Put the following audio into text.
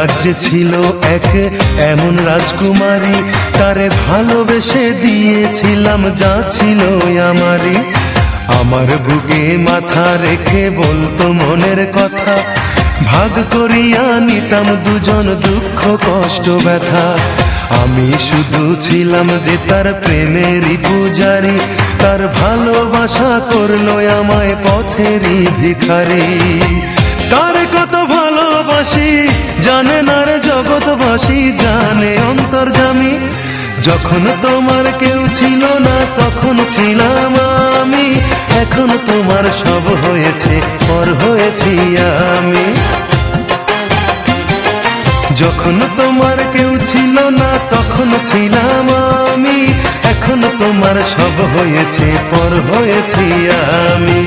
রাজ্যে ছিল এক এমন রাজকুমারী, তারে ভালোবেসে দিয়েছিলাম যা ছিল আমারই। আমার বুকে মাথা রেখে বলতো মনের কথা, ভাগ করিয়া নিতাম দুজন দুঃখ কষ্ট ব্যথা। আমি শুধু ছিলাম যে তার প্রেমেরই পূজারি, তার ভালোবাসা করলো আমায় পথেরই ভিখারি। তার কত ভালোবাসি জানে না রে জগৎবাসী, জানে অন্তর্যামী। যখন তোমার কেউ ছিল না তখন ছিলাম আমি, এখন তোমার সব হয়েছে পর হয়েছি আমি। যখন তোমার কেউ ছিল না তখন ছিলাম আমি, এখন তোমার সব হয়েছে পর হয়েছি আমি।